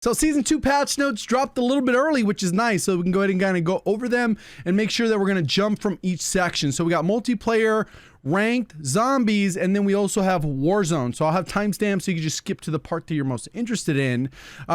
So Season 2 patch notes dropped a little bit early, which is nice. So we can go ahead and kind of go over them and make sure that we're going to jump from each section. So we got multiplayer, ranked, zombies, and then we also have Warzone. So I'll have timestamps so you can just skip to the part that you're most interested in.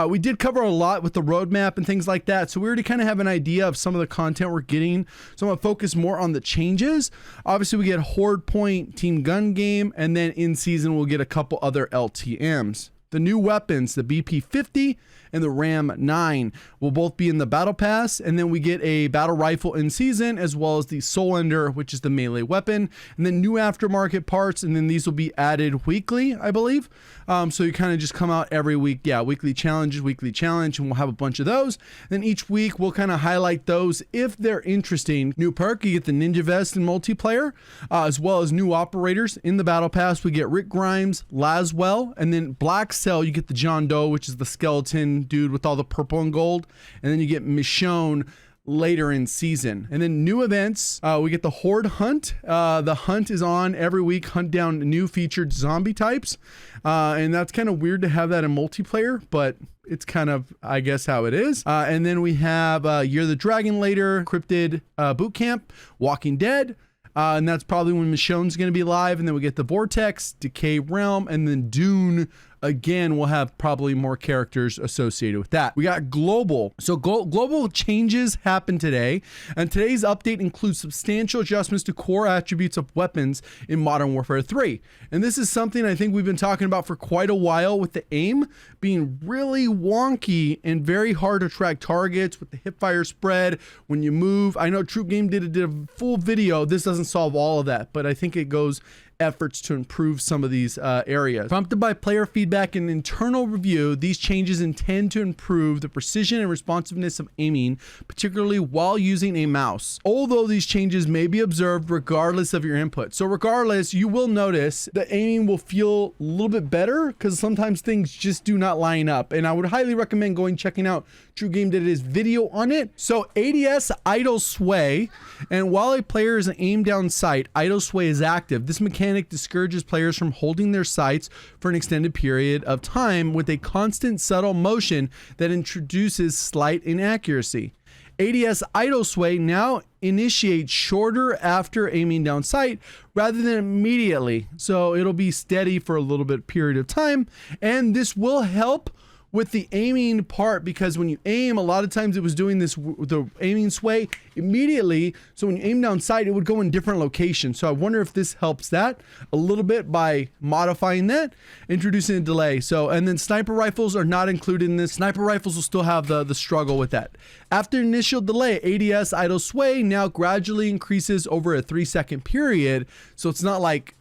We did cover a lot with the roadmap and things like that. So we already kind of have an idea of some of the content we're getting. So I'm going to focus more on the changes. Obviously, we get Horde Point, Team Gun Game, and then in season, we'll get a couple other LTMs. The new weapons, the BP-50 and the Ram-9, will both be in the Battle Pass, and then we get a battle rifle in season, as well as the Soul Ender, which is the melee weapon, and then new aftermarket parts, and then these will be added weekly, I believe. So you kind of just come out every week. Yeah, weekly challenge, and we'll have a bunch of those. Then each week, we'll kind of highlight those if they're interesting. New perk, you get the Ninja Vest in multiplayer, as well as new operators in the Battle Pass. We get Rick Grimes, Laswell, and then Black Cell, you get the John Doe, which is the skeleton dude with all the purple and gold, and then you get Michonne later in season. And then new events, we get the Horde Hunt. The hunt is on every week, hunt down new featured zombie types, and that's kind of weird to have that in multiplayer, but it's kind of, I guess, how it is. And then we have Year the Dragon later, Cryptid Boot Camp, Walking Dead, and that's probably when Michonne's going to be live. And then we get the Vortex, Decay Realm, and then Dune. Again, we'll have probably more characters associated with that. We got global. So global changes happen today, and today's update includes substantial adjustments to core attributes of weapons in Modern Warfare 3. And this is something I think we've been talking about for quite a while, with the aim being really wonky and very hard to track targets with the hipfire spread when you move. I know Troop Game did a full video. This doesn't solve all of that, but I think it goes efforts to improve some of these areas. Prompted by player feedback and internal review, these changes intend to improve the precision and responsiveness of aiming, particularly while using a mouse. Although these changes may be observed regardless of your input. So regardless, you will notice the aiming will feel a little bit better because sometimes things just do not line up. And I would highly recommend checking out True Game did his video on it. So ADS idle sway, and while a player is aimed down sight, idle sway is active. This mechanic discourages players from holding their sights for an extended period of time with a constant subtle motion that introduces slight inaccuracy. ADS idle sway now initiates shorter after aiming down sight rather than immediately. So it'll be steady for a little bit period of time, and this will help with the aiming part, because when you aim, a lot of times it was doing this, the aiming sway immediately. So when you aim down sight, it would go in different locations. So I wonder if this helps that a little bit by modifying that, introducing a delay. So, and then sniper rifles are not included in this. Sniper rifles will still have the struggle with that. After initial delay, ADS idle sway now gradually increases over a 3-second period. So it's not like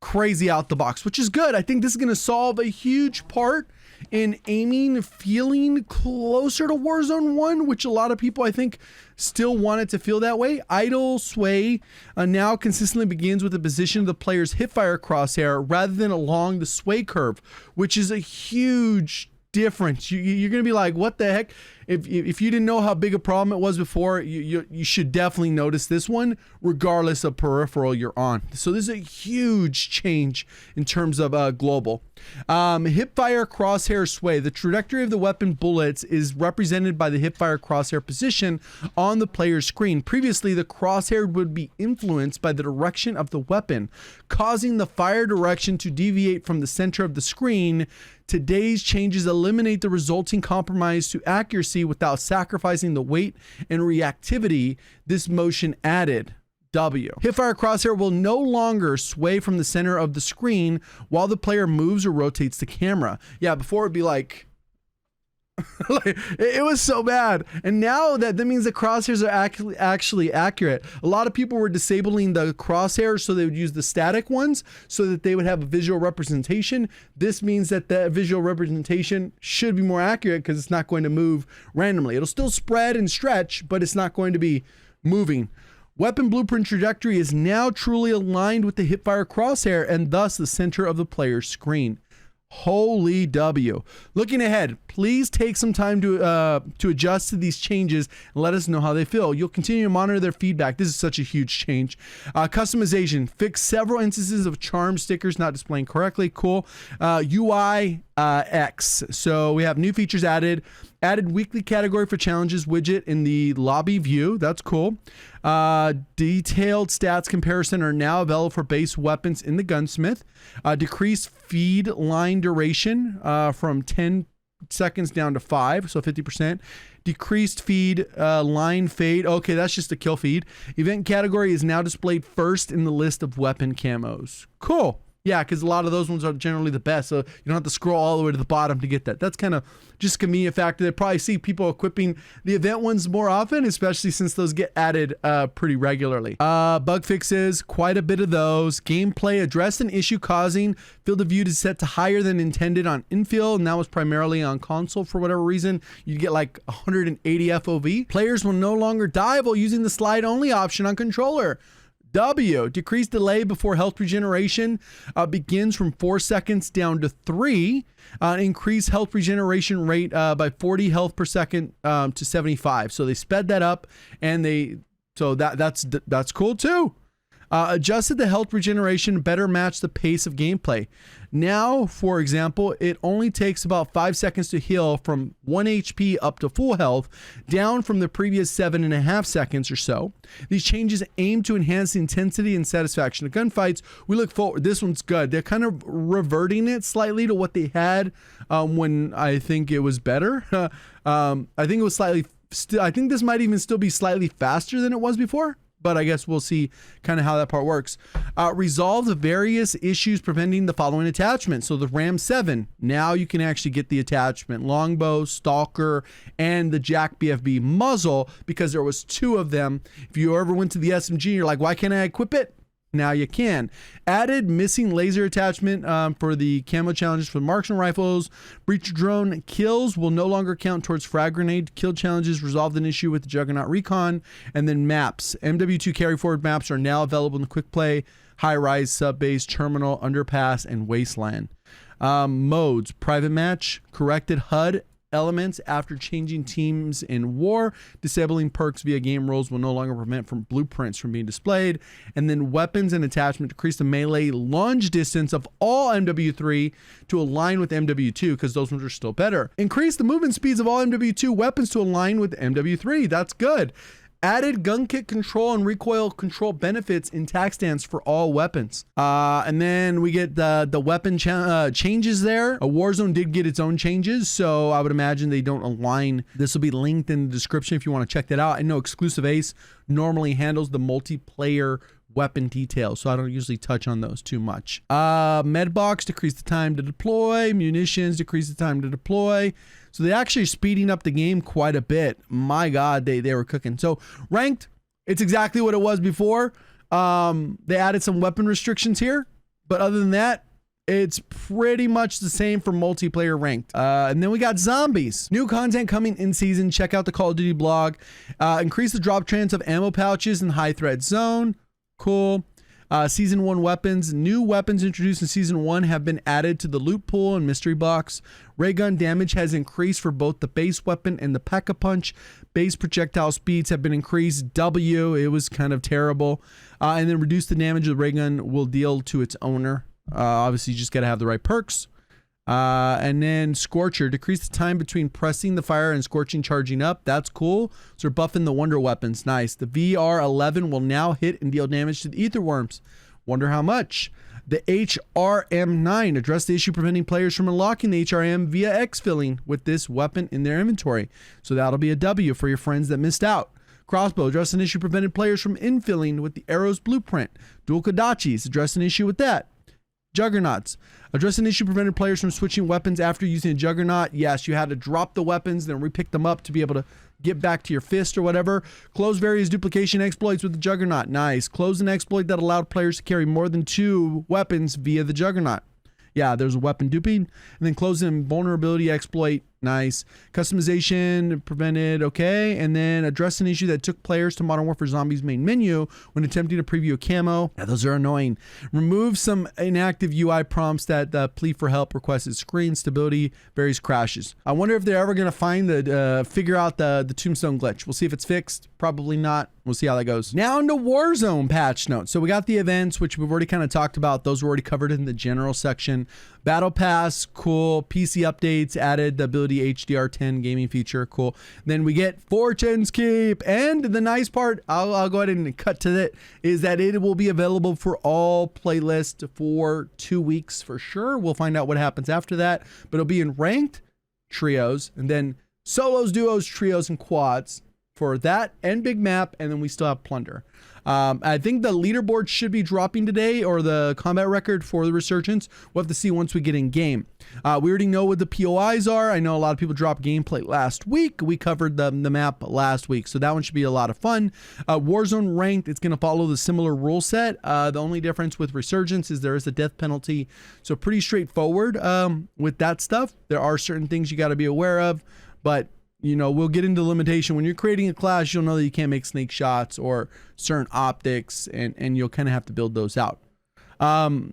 crazy out the box, which is good. I think this is going to solve a huge part in aiming, feeling closer to Warzone 1, which a lot of people, I think, still want it to feel that way. Idle sway now consistently begins with the position of the player's hipfire crosshair rather than along the sway curve, which is a huge difference. You're going to be like, what the heck? If you didn't know how big a problem it was before, you should definitely notice this one, regardless of peripheral you're on. So this is a huge change in terms of global. Hipfire crosshair sway. The trajectory of the weapon bullets is represented by the hipfire crosshair position on the player's screen. Previously, the crosshair would be influenced by the direction of the weapon, causing the fire direction to deviate from the center of the screen. Today's changes eliminate the resulting compromise to accuracy without sacrificing the weight and reactivity this motion added. W. Hipfire crosshair will no longer sway from the center of the screen while the player moves or rotates the camera. Yeah, before it'd be like, it was so bad. And now that means the crosshairs are actually accurate. A lot of people were disabling the crosshairs so they would use the static ones so that they would have a visual representation. This means that the visual representation should be more accurate because it's not going to move randomly. It'll still spread and stretch, but it's not going to be moving. Weapon blueprint trajectory is now truly aligned with the hipfire crosshair and thus the center of the player's screen. Holy W. Looking ahead, please take some time to adjust to these changes and let us know how they feel. You'll continue to monitor their feedback. This is such a huge change. Customization. Fix several instances of charm stickers not displaying correctly. Cool. UI X. So we have new features added. Added weekly category for challenges widget in the lobby view. That's cool. Detailed stats comparison are now available for base weapons in the gunsmith. Decreased feed line duration from 10 seconds down to 5, so 50%. Decreased feed line fade. Okay, that's just a kill feed. Event category is now displayed first in the list of weapon camos. Cool. Yeah, because a lot of those ones are generally the best, so you don't have to scroll all the way to the bottom to get that. That's kind of just a convenient factor. They probably see people equipping the event ones more often, especially since those get added pretty regularly. Bug fixes, quite a bit of those. Gameplay, addressed an issue causing field of view to set to higher than intended on infill, and that was primarily on console for whatever reason. You get like 180 FOV. Players will no longer dive while using the slide only option on controller. W, decreased delay before health regeneration begins from 4 seconds down to 3. Increased health regeneration rate by 40 health per second to 75. So they sped that up, and that's cool too. Adjusted the health regeneration to better match the pace of gameplay. Now, for example, it only takes about 5 seconds to heal from 1 HP up to full health, down from the previous 7.5 seconds or so. These changes aim to enhance the intensity and satisfaction of gunfights. We look forward. This one's good. They're kind of reverting it slightly to what they had when I think it was better. I think it was slightly. I think this might even still be slightly faster than it was before. But I guess we'll see kind of how that part works. Resolve the various issues preventing the following attachments. So the Ram 7, now you can actually get the attachment Longbow, Stalker, and the Jack BFB muzzle, because there was 2 of them. If you ever went to the SMG, you're like, why can't I equip it? Now you can. Added missing laser attachment for the camo challenges for marksman rifles. Breacher drone kills will no longer count towards frag grenade kill challenges. Resolved an issue with the Juggernaut recon. And then maps. MW2 carry forward maps are now available in the quick play, high rise, sub base, terminal, underpass, and wasteland. Modes: private match, corrected HUD elements after changing teams in war. Disabling perks via game rules will no longer prevent from blueprints from being displayed. And then weapons and attachment decrease the melee lunge distance of all MW3 to align with MW2, because those ones are still better. Increase the movement speeds of all MW2 weapons to align with MW3. That's good. Added gun kit control and recoil control benefits in tac stance for all weapons. And then we get the weapon changes there. Warzone did get its own changes, so I would imagine they don't align. This will be linked in the description if you want to check that out. I know Exclusive Ace normally handles the multiplayer weapon details, so I don't usually touch on those too much. Medbox, decrease the time to deploy. Munitions, decrease the time to deploy. So they actually are speeding up the game quite a bit. My God, they were cooking. So ranked, it's exactly what it was before. They added some weapon restrictions here, but other than that, it's pretty much the same for multiplayer ranked. And then we got zombies. New content coming in season. Check out the Call of Duty blog. Increase the drop chance of ammo pouches in high threat zone. Cool. Season 1 weapons. New weapons introduced in Season 1 have been added to the loot pool and mystery box. Ray gun damage has increased for both the base weapon and the Pack-a-Punch. Base projectile speeds have been increased. W, it was kind of terrible. And then reduce the damage the ray gun will deal to its owner. Obviously, you just got to have the right perks. And then Scorcher, decrease the time between pressing the fire and scorching charging up. That's cool. So we're buffing the wonder weapons. Nice. The VR11 will now hit and deal damage to the ether worms. Wonder how much. The HRM9, address the issue preventing players from unlocking the HRM via exfilling with this weapon in their inventory. So that'll be a W for your friends that missed out. Crossbow, address an issue preventing players from infilling with the arrow's blueprint. Dual Kodachis, address an issue with that. Juggernauts, address an issue prevented players from switching weapons after using a Juggernaut. Yes, you had to drop the weapons, then repick them up to be able to get back to your fist or whatever. Close various duplication exploits with the Juggernaut. Nice. Close an exploit that allowed players to carry more than 2 weapons via the Juggernaut. Yeah, there's a weapon duping. And then close an invulnerability exploit. Nice. Customization prevented. Okay. And then address an issue that took players to Modern Warfare Zombies main menu when attempting to preview a camo. Yeah, those are annoying. Remove some inactive UI prompts that plea for help requested screen stability, various crashes. I wonder if they're ever going to find figure out the tombstone glitch. We'll see if it's fixed. Probably not. We'll see how that goes. Now into Warzone patch notes. So we got the events, which we've already kind of talked about. Those were already covered in the general section. Battle Pass, cool. PC updates, added the ability HDR10 gaming feature, cool. Then we get Fortune's Keep. And the nice part, I'll go ahead and cut to it, is that it will be available for all playlists for 2 weeks for sure. We'll find out what happens after that. But it'll be in ranked, trios, and then solos, duos, trios, and quads for that and big map, and then we still have plunder. I think the leaderboard should be dropping today, or the combat record for the Resurgence. We'll have to see once we get in game. We already know what the POIs are. I know a lot of people dropped gameplay last week. We covered the map last week, so that one should be a lot of fun. Warzone Ranked, it's going to follow the similar rule set. The only difference with Resurgence is there is a death penalty, so pretty straightforward with that stuff. There are certain things you got to be aware of, but you know, we'll get into limitation. When you're creating a class, you'll know that you can't make snake shots or certain optics, and you'll kind of have to build those out.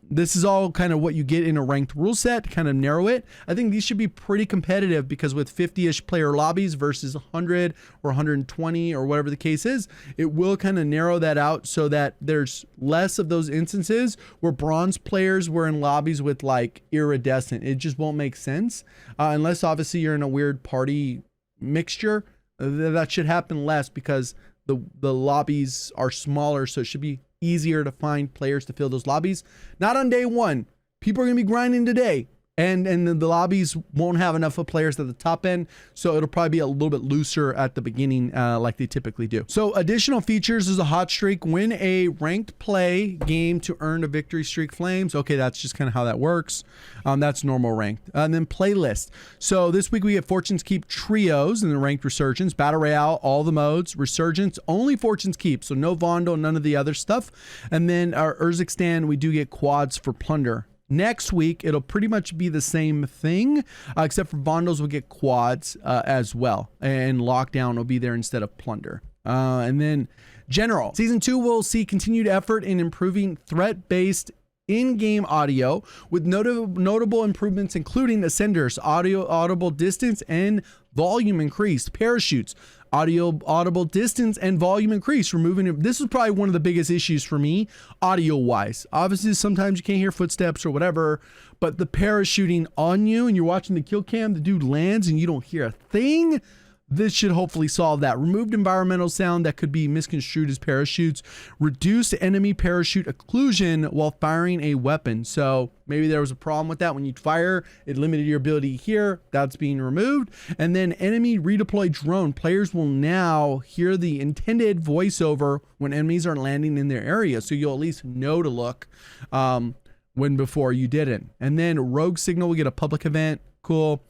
This is all kind of what you get in a ranked rule set to kind of narrow it. I think these should be pretty competitive because with 50-ish player lobbies versus 100 or 120 or whatever the case is, it will kind of narrow that out so that there's less of those instances where bronze players were in lobbies with like iridescent. It just won't make sense unless obviously you're in a weird party mixture. That should happen less because the lobbies are smaller, so it should be easier to find players to fill those lobbies. Not on day one. People are gonna be grinding today, and the lobbies won't have enough of players at the top end, so it'll probably be a little bit looser at the beginning like they typically do. So additional features is a hot streak. Win a ranked play game to earn a victory streak flames. Okay, that's just kind of how that works. That's normal ranked. And then playlist. So this week we get Fortune's Keep trios in the ranked Resurgence, Battle Royale, all the modes, Resurgence, only Fortune's Keep, so no Vandal, none of the other stuff. And then our Urzikstan, we do get quads for plunder. Next week, it'll pretty much be the same thing, except for Vandals will get quads as well. And Lockdown will be there instead of Plunder. And then General. Season 2 will see continued effort in improving threat-based in-game audio with notable improvements including Ascenders, audio audible distance and volume increased, parachutes, audio audible distance and volume increase, removing it. This is probably one of the biggest issues for me audio wise. Obviously sometimes you can't hear footsteps or whatever, but the parachuting on you and you're watching the kill cam, the dude lands and you don't hear a thing. This should hopefully solve that. Removed environmental sound that could be misconstrued as parachutes. Reduced enemy parachute occlusion while firing a weapon. So maybe there was a problem with that. When you fire, it limited your ability to hear. That's being removed. And then enemy redeploy drone. Players will now hear the intended voiceover when enemies are landing in their area. So you'll at least know to look when before you didn't. And then rogue signal will get a public event. Cool.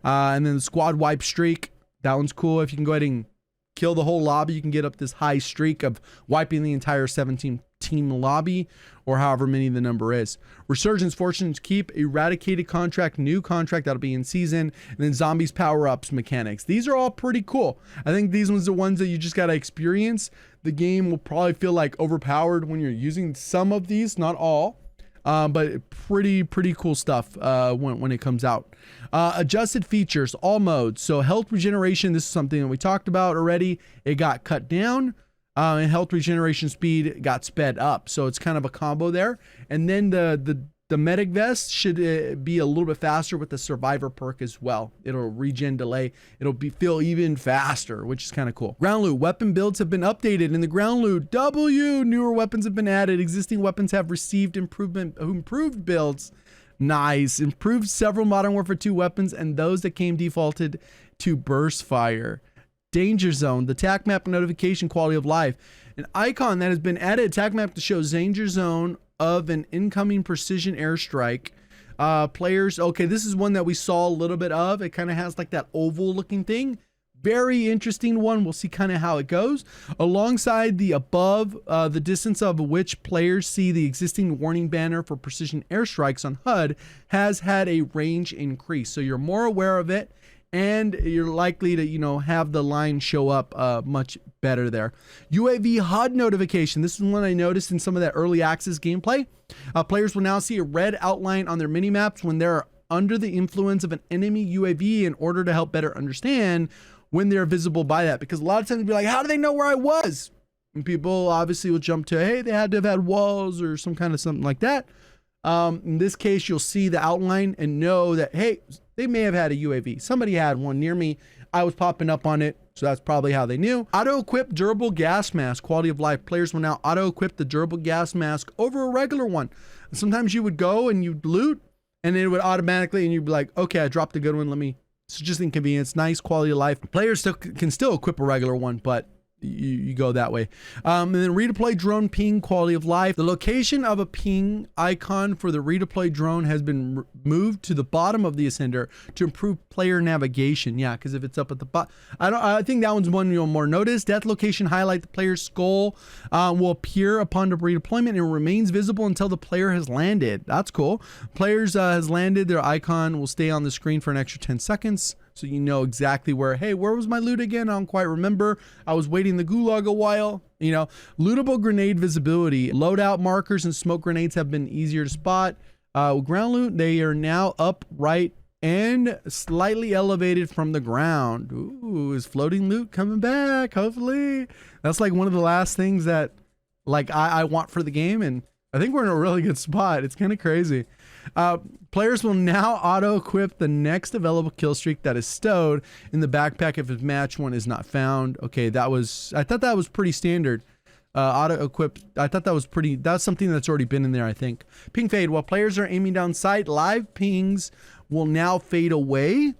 And then the squad wipe streak. That one's cool. If you can go ahead and kill the whole lobby, you can get up this high streak of wiping the entire 17-team lobby, or however many the number is. Resurgence, Fortune's Keep, eradicated contract, new contract that'll be in season, and then zombies power-ups mechanics. These are all pretty cool. I think these ones are the ones that you just gotta experience. The game will probably feel like overpowered when you're using some of these, not all. But pretty cool stuff when it comes out. Adjusted features, all modes. So health regeneration, this is something that we talked about already. It got cut down, and health regeneration speed got sped up. So it's kind of a combo there. And then the medic vest should be a little bit faster with the survivor perk as well. It'll regen delay. It'll feel even faster, which is kind of cool. Ground loot, weapon builds have been updated. In the ground loot, newer weapons have been added. Existing weapons have received improved builds. Nice. Improved several Modern Warfare 2 weapons and those that came defaulted to burst fire. Danger zone, the attack map notification, quality of life. An icon that has been added, attack map to show danger zone of an incoming precision airstrike. Players, okay, this is one that we saw a little bit of. It kind of has like that oval looking thing. Very interesting one. We'll see kind of how it goes. Alongside the above, the distance of which players see the existing warning banner for precision airstrikes on HUD has had a range increase. So you're more aware of it, and you're likely to, you know, have the line show up much better there. UAV HUD notification. This is one I noticed in some of that early access gameplay. Players will now see a red outline on their mini-maps when they're under the influence of an enemy UAV in order to help better understand when they're visible by that. Because a lot of times they'll be like, how do they know where I was? And people obviously will jump to, hey, they had to have had walls or some kind of something like that. In this case, you'll see the outline and know that, hey, they may have had a UAV. Somebody had one near me. I was popping up on it, so that's probably how they knew. Auto-equip durable gas mask, quality of life. Players will now auto-equip the durable gas mask over a regular one. Sometimes you would go and you'd loot, and it would automatically, and you'd be like, okay, I dropped a good one. It's just inconvenience, nice quality of life. Players can still equip a regular one, but you go that way. And then redeploy drone ping, quality of life. The location of a ping icon for the redeploy drone has been moved to the bottom of the ascender to improve player navigation. Yeah, because if it's up at the bottom, I think that one's one you'll more notice. Death location highlight, the player's skull will appear upon the redeployment and remains visible until the player has landed. That's cool. Players has landed, their icon will stay on the screen for an extra 10 seconds. So you know exactly where, hey, where was my loot again? I don't quite remember. I was waiting in the gulag a while. You know, lootable grenade visibility. Loadout markers and smoke grenades have been easier to spot. Ground loot, they are now upright and slightly elevated from the ground. Ooh, is floating loot coming back? Hopefully. That's like one of the last things that like I want for the game, and I think we're in a really good spot. It's kind of crazy. Players will now auto-equip the next available kill streak that is stowed in the backpack if a match one is not found. Okay, I thought that was pretty standard. Auto-equip, I thought that's something that's already been in there, I think. Ping fade, while players are aiming down sight, live pings will now fade away,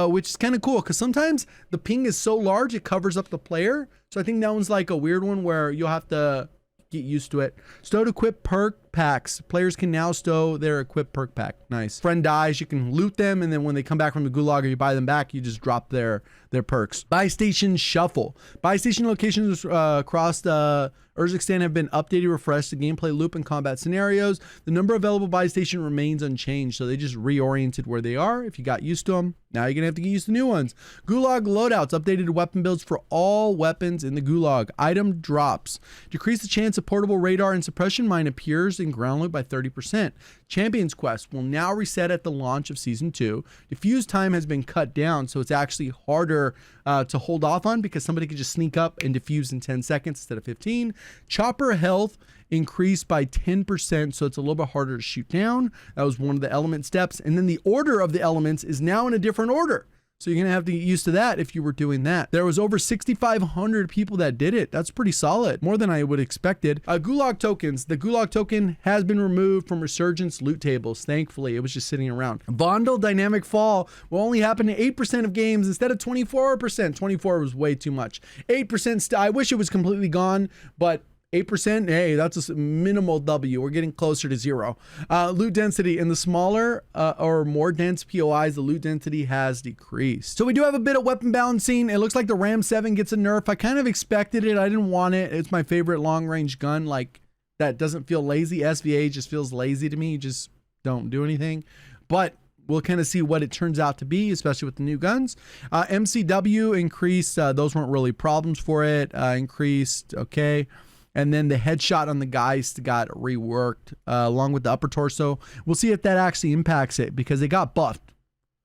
which is kind of cool because sometimes the ping is so large it covers up the player. So I think that one's like a weird one where you'll have to get used to it. Stowed equip perk packs. Players can now stow their equip perk pack. Nice. Friend dies, you can loot them, and then when they come back from the gulag or you buy them back, you just drop their perks. Buy station shuffle. Buy station locations across the Urzikstan have been updated, refreshed, the gameplay loop and combat scenarios. The number available buy station remains unchanged, so they just reoriented where they are. If you got used to them, now you're gonna have to get used to new ones. Gulag loadouts, updated weapon builds for all weapons in the gulag. Item drops. Decrease the chance a portable radar and suppression mine appears in ground loot by 30%. Champions Quest will now reset at the launch of Season 2. Diffuse time has been cut down, so it's actually harder to hold off on because somebody could just sneak up and defuse in 10 seconds instead of 15. Chopper health increased by 10%, so it's a little bit harder to shoot down. That was one of the element steps. And then the order of the elements is now in a different order. So you're going to have to get used to that if you were doing that. There was over 6,500 people that did it. That's pretty solid. More than I would have expected. Gulag tokens. The Gulag token has been removed from Resurgence loot tables. Thankfully, it was just sitting around. Vondel dynamic fall will only happen in 8% of games instead of 24%. 24 was way too much. 8%, I wish it was completely gone, but 8%, hey, that's a minimal W. We're getting closer to 0. Loot density. In the smaller or more dense POIs, the loot density has decreased. So we do have a bit of weapon balancing. It looks like the Ram 7 gets a nerf. I kind of expected it. I didn't want it. It's my favorite long-range gun. Like, that doesn't feel lazy. SVA just feels lazy to me. You just don't do anything. But we'll kind of see what it turns out to be, especially with the new guns. MCW increased. Those weren't really problems for it. Increased, okay. And then the headshot on the Geist got reworked along with the upper torso. We'll see if that actually impacts it because it got buffed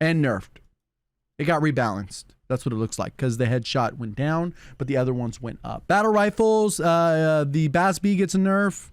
and nerfed. It got rebalanced. That's what it looks like because the headshot went down, but the other ones went up. Battle rifles, the BAS-B gets a nerf.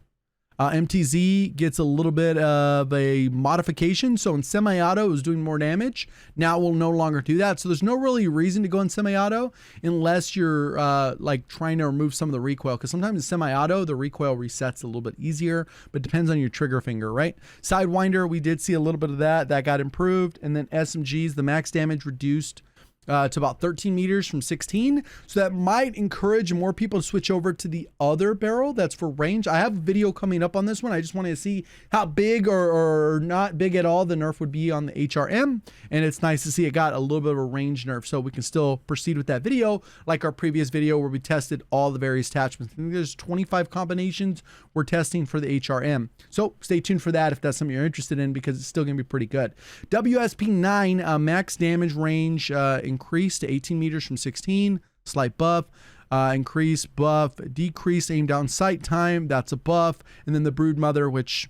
MTZ gets a little bit of a modification. So in semi-auto, it was doing more damage. Now it will no longer do that. So there's no really reason to go in semi-auto unless you're like trying to remove some of the recoil. Because sometimes in semi-auto, the recoil resets a little bit easier, but depends on your trigger finger, right? Sidewinder, we did see a little bit of that. That got improved. And then SMGs, the max damage reduced to about 13 meters from 16. So that might encourage more people to switch over to the other barrel that's for range. I have a video coming up on this one. I just wanted to see how big or not big at all the nerf would be on the HRM. And it's nice to see it got a little bit of a range nerf. So we can still proceed with that video like our previous video where we tested all the various attachments. I think there's 25 combinations we're testing for the HRM. So stay tuned for that if that's something you're interested in because it's still going to be pretty good. WSP9 max damage range increased to 18 meters from 16, slight buff. Increase, buff, decrease aim down sight time, that's a buff. And then the Brood Mother, which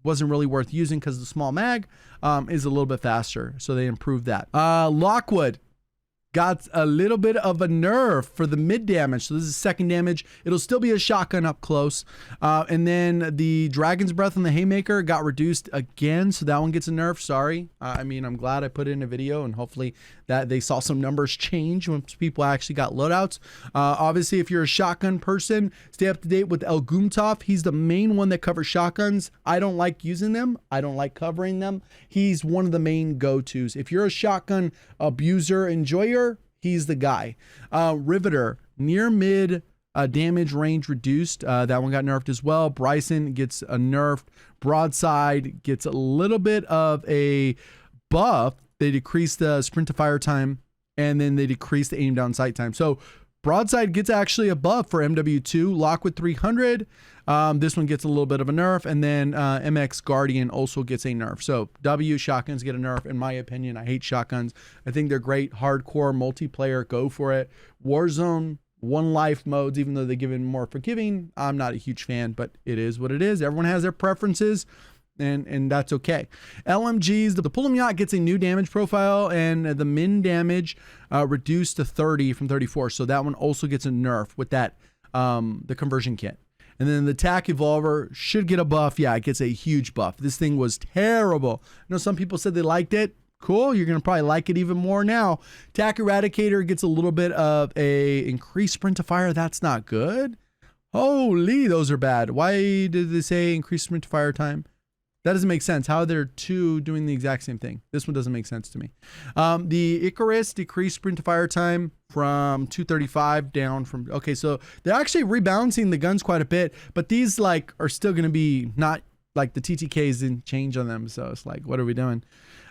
wasn't really worth using because the small mag, is a little bit faster. So they improved that. Lockwood. got a little bit of a nerf for the mid damage. So this is second damage. It'll still be a shotgun up close. And then the Dragon's Breath and the Haymaker got reduced again. So that one gets a nerf. Sorry. I mean, I'm glad I put it in a video, and hopefully that they saw some numbers change when people actually got loadouts. Obviously, if you're a shotgun person, stay up to date with El Gumtov. He's the main one that covers shotguns. I don't like using them. I don't like covering them. He's one of the main go-tos. If you're a shotgun abuser, enjoyer, he's the guy. Riveter, near mid damage range reduced. That one got nerfed as well. Bryson gets a nerfed. Broadside gets a little bit of a buff. They decrease the sprint to fire time, and then they decrease the aim down sight time. So Broadside gets actually a buff for MW2. Lockwood 300. This one gets a little bit of a nerf, and then MX Guardian also gets a nerf. So W shotguns get a nerf, in my opinion. I hate shotguns. I think they're great hardcore multiplayer. Go for it. Warzone, one life modes, even though they give it more forgiving, I'm not a huge fan, but it is what it is. Everyone has their preferences, and that's okay. LMGs, the Pull'em Yacht gets a new damage profile, and the min damage reduced to 30 from 34. So that one also gets a nerf with that the conversion kit. And then the TAC Evolver should get a buff. Yeah, it gets a huge buff. This thing was terrible. I know some people said they liked it. Cool, you're gonna probably like it even more now. TAC Eradicator gets a little bit of a increased sprint to fire. That's not good. Holy, those are bad. Why did they say increased sprint to fire time? That doesn't make sense. How are there two doing the exact same thing? This one doesn't make sense to me. The Icarus decreased sprint to fire time from 235 down from, okay, so they're actually rebalancing the guns quite a bit, but these like are still going to be not like the TTKs didn't change on them. So it's like, what are we doing?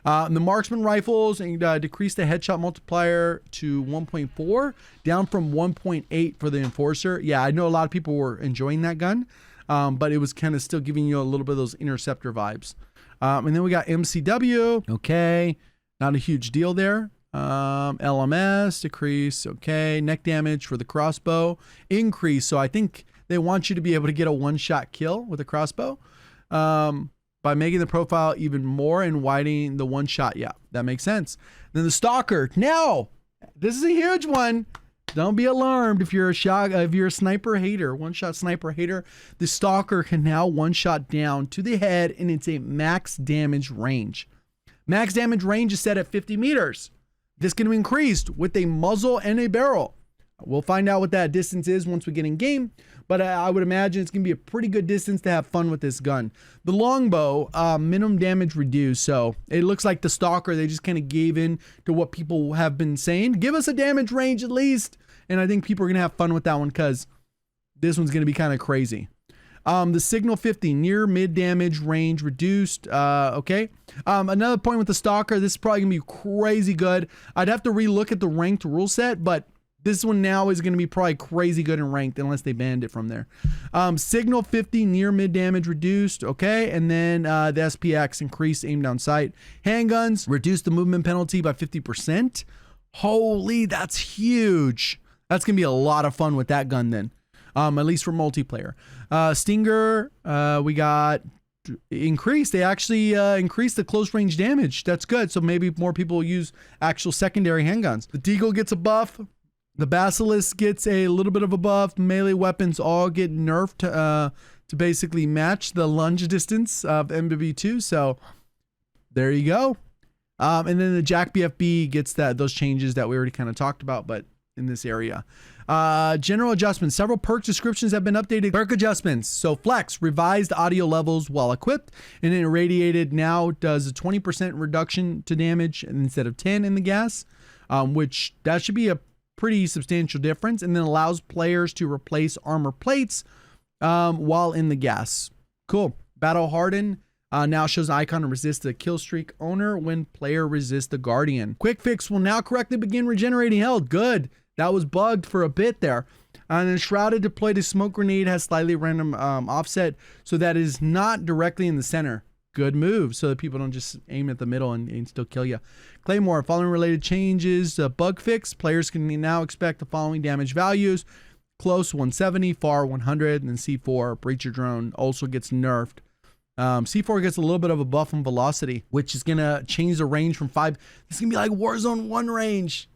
The marksman rifles decreased the headshot multiplier to 1.4 down from 1.8 for the enforcer. Yeah, I know a lot of people were enjoying that gun. But it was kind of still giving you a little bit of those interceptor vibes. And then we got MCW. Okay. Not a huge deal there. LMS decrease. Okay. Neck damage for the crossbow increase. So I think they want you to be able to get a one-shot kill with a crossbow. By making the profile even more and widening the one-shot. Yeah, that makes sense. Then the Stalker. Now, this is a huge one. Don't be alarmed if you're a sniper hater, one-shot sniper hater. The Stalker can now one-shot down to the head, and it's a max damage range. Max damage range is set at 50 meters. This can be increased with a muzzle and a barrel. We'll find out what that distance is once we get in game, but I would imagine it's going to be a pretty good distance to have fun with this gun. The longbow, minimum damage reduced, so it looks like the Stalker, they just kind of gave in to what people have been saying. Give us a damage range at least, and I think people are going to have fun with that one because this one's going to be kind of crazy. The Signal 50, near mid damage range reduced. Okay. Another point with the Stalker, this is probably going to be crazy good. I'd have to relook at the ranked rule set, but this one now is going to be probably crazy good in ranked unless they banned it from there. Signal 50, near mid damage reduced. Okay. And then the SPX, increased aim down sight. Handguns, reduced the movement penalty by 50%. Holy, that's huge. That's going to be a lot of fun with that gun then. At least for multiplayer. Stinger, we got increased. They actually increased the close range damage. That's good. So maybe more people will use actual secondary handguns. The Deagle gets a buff. The Basilisk gets a little bit of a buff. Melee weapons all get nerfed to basically match the lunge distance of MWIII. So there you go. And then the Jack BFB gets those changes that we already kind of talked about, but in this area. General adjustments. Several perk descriptions have been updated. Perk adjustments. So Flex, revised audio levels while equipped, and then Irradiated now does a 20% reduction to damage instead of 10 in the gas, which that should be a pretty substantial difference, and then allows players to replace armor plates while in the gas. Cool. Battle Harden now shows an icon to resist the kill streak owner when player resists the Guardian. Quick Fix will now correctly begin regenerating health. Good. That was bugged for a bit there. And then Shrouded deployed a smoke grenade has slightly random offset, so that is not directly in the center. Good move, so that people don't just aim at the middle and still kill you. Claymore, following related changes, bug fix. Players can now expect the following damage values. Close 170, far 100, and then C4, Breacher Drone, also gets nerfed. C4 gets a little bit of a buff on velocity, which is going to change the range from 5. This is going to be like Warzone 1 range.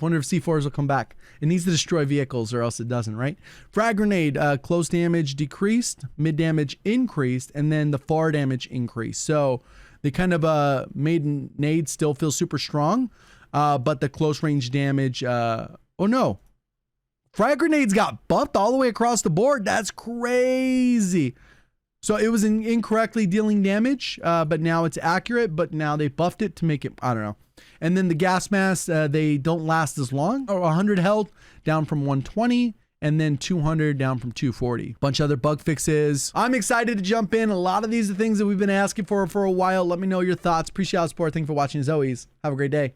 Wonder if C4s will come back. It needs to destroy vehicles or else it doesn't, right? Frag grenade, close damage decreased, mid damage increased, and then the far damage increased. So they kind of made nades still feel super strong, but the close range damage, oh no. Frag grenades got buffed all the way across the board. That's crazy. So it was incorrectly dealing damage, but now it's accurate, but now they buffed it to make it, I don't know. And then the gas masks, they don't last as long. 100 health down from 120, and then 200 down from 240. Bunch of other bug fixes. I'm excited to jump in. A lot of these are things that we've been asking for a while. Let me know your thoughts. Appreciate the support. Thank you for watching as always. Have a great day.